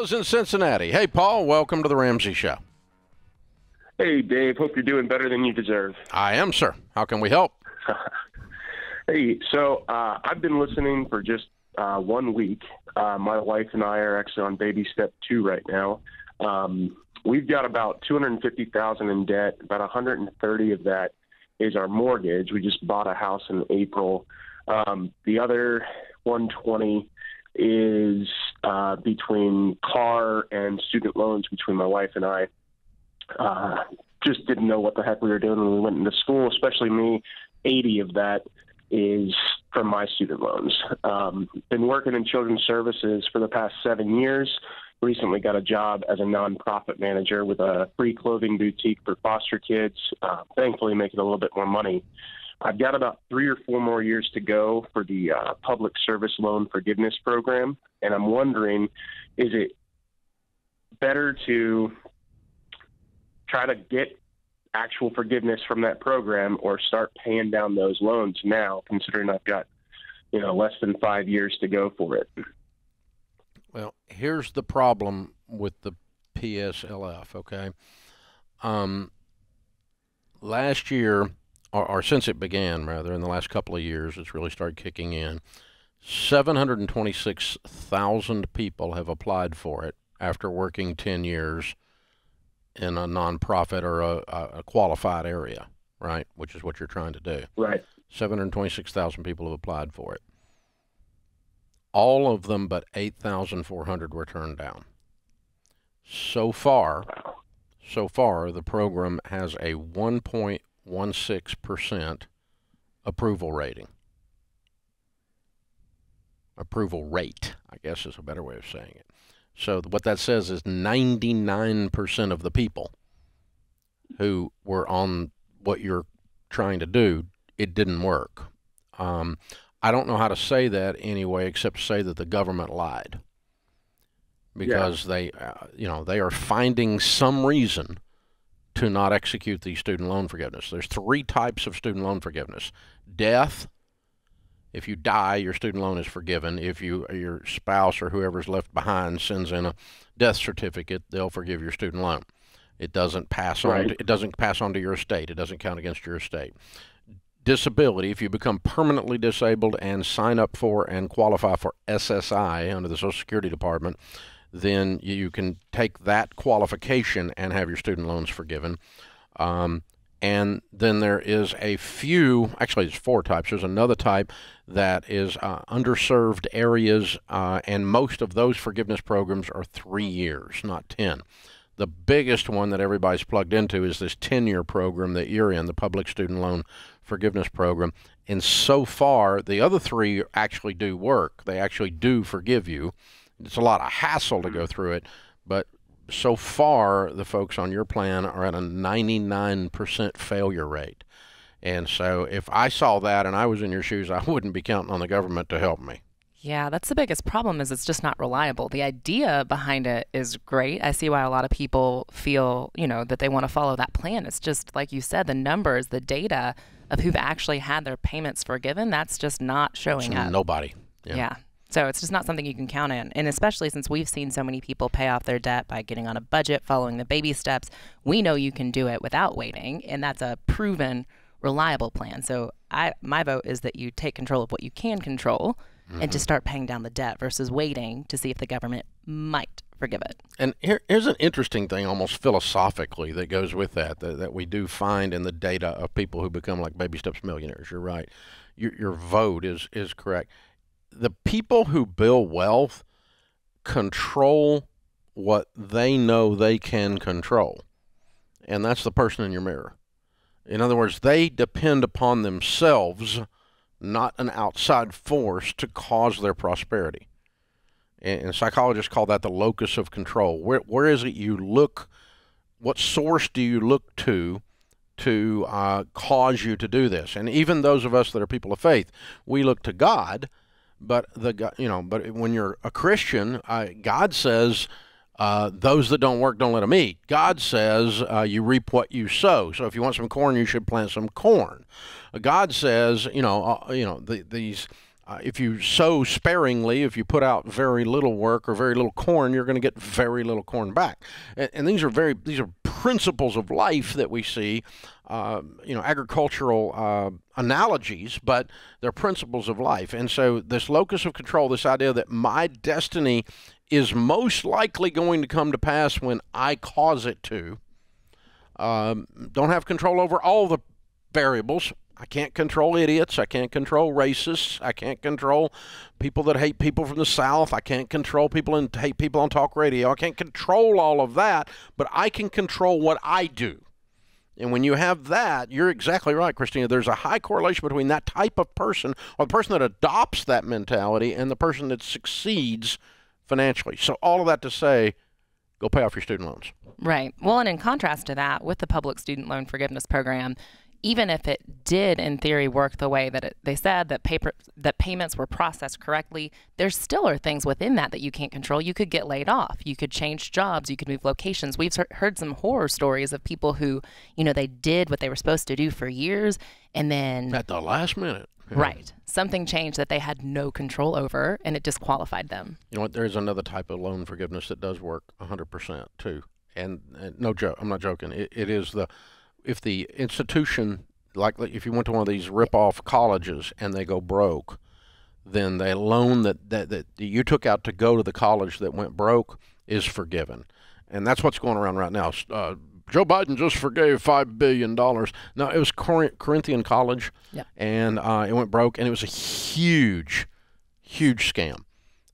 Paul is in Cincinnati. Hey, Paul, welcome to the Ramsey Show. Hey, Dave. Hope you're doing better than you deserve. I am, sir. How can we help? Hey, so I've been listening for just 1 week. My wife and I are actually on baby step 2 right now. We've got about $250,000 in debt. About $130 of that is our mortgage. We just bought a house in April. The other $120 is between car and student loans between my wife and I. Just didn't know what the heck we were doing when we went into school, especially me. 80 of that is from my student loans. Been working in children's services for the past 7 years. Recently got a job as a nonprofit manager with a free clothing boutique for foster kids, thankfully making a little bit more money. I've got about 3 or 4 more years to go for the public service loan forgiveness program, and I'm wondering, is it better to try to get actual forgiveness from that program or start paying down those loans now, considering I've got, less than 5 years to go for it? Well, here's the problem with the PSLF, okay? Last year, or since it began, rather, in the last couple of years, it's really started kicking in. 726,000 people have applied for it after working 10 years in a nonprofit or a qualified area, right, which is what you're trying to do. Right. 726,000 people have applied for it. All of them but 8,400 were turned down. So far, the program has a 1.16% approval rating. Approval rate, I guess, is a better way of saying it. So what that says is 99% of the people who were on what you're trying to do, it didn't work. I don't know how to say that anyway, except to say that the government lied, because they are finding some reason to not execute the student loan forgiveness. There's 3 types of student loan forgiveness: death. If you die, your student loan is forgiven. If your spouse or whoever's left behind sends in a death certificate, they'll forgive your student loan. It doesn't pass on. It doesn't pass on to your estate. It doesn't count against your estate. Disability, if you become permanently disabled and sign up for and qualify for SSI under the Social Security Department, then you can take that qualification and have your student loans forgiven. And then there is actually it's 4 types. There's another type that is underserved areas, and most of those forgiveness programs are 3 years, not 10. The biggest one that everybody's plugged into is this 10-year program that you're in, the Public Student Loan Forgiveness Program. And so far, the other 3 actually do work. They actually do forgive you. It's a lot of hassle to go through it, but so far, the folks on your plan are at a 99% failure rate. And so if I saw that and I was in your shoes, I wouldn't be counting on the government to help me. Yeah, that's the biggest problem, is it's just not reliable. The idea behind it is great. I see why a lot of people feel, that they want to follow that plan. It's just, like you said, the numbers, the data of who've actually had their payments forgiven, that's just not showing up. Nobody. Yeah. So it's just not something you can count on. And especially since we've seen so many people pay off their debt by getting on a budget, following the baby steps, we know you can do it without waiting. And that's a proven, reliable plan. So my vote is that you take control of what you can control and to start paying down the debt versus waiting to see if the government might forgive it. And here's an interesting thing, almost philosophically, that goes with that we do find in the data of people who become like baby steps millionaires. You're right. Your vote is correct. The people who build wealth control what they know they can control. And that's the person in your mirror. In other words, they depend upon themselves, not an outside force, to cause their prosperity. And psychologists call that the locus of control. Where is it you look? What source do you look to cause you to do this? And even those of us that are people of faith, we look to God. But but when you're a Christian, God says, those that don't work, don't let them eat. God says you reap what you sow. So if you want some corn, you should plant some corn. God says, these If you sow sparingly, if you put out very little work or very little corn, you're going to get very little corn back. And these are principles of life that we see, agricultural analogies, but they're principles of life. And so this locus of control, this idea that my destiny is most likely going to come to pass when I cause it to, don't have control over all the variables. I can't control idiots. I can't control racists. I can't control people that hate people from the South. I can't control people and hate people on talk radio. I can't control all of that, but I can control what I do. And when you have that, you're exactly right, Christina. There's a high correlation between that type of person, or the person that adopts that mentality, and the person that succeeds financially. So all of that to say, go pay off your student loans. Right. Well, and in contrast to that, with the public student loan forgiveness program, even if it did, in theory, work the way that they said, that payments were processed correctly, there still are things within that you can't control. You could get laid off. You could change jobs. You could move locations. We've heard some horror stories of people who, they did what they were supposed to do for years, and then at the last minute. Right. Something changed that they had no control over, and it disqualified them. You know what? There's another type of loan forgiveness that does work 100% too. And no joke, I'm not joking. It is if the institution, like if you went to one of these rip-off colleges and they go broke, then the loan that you took out to go to the college that went broke is forgiven. And that's what's going around right now. Joe Biden just forgave $5 billion. No, it was Corinthian College, yep. And it went broke, and it was a huge, huge scam.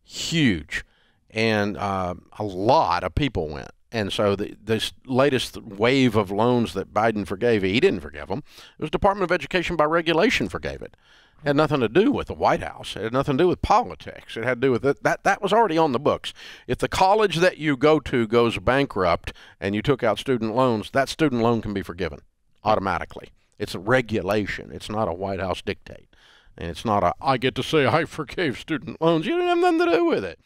Huge. And a lot of people went. And so this latest wave of loans that Biden forgave, he didn't forgive them. It was Department of Education by regulation forgave it. It had nothing to do with the White House. It had nothing to do with politics. It had to do with it. That was already on the books. If the college that you go to goes bankrupt and you took out student loans, that student loan can be forgiven automatically. It's a regulation. It's not a White House dictate. And it's not I get to say I forgave student loans. You didn't have nothing to do with it.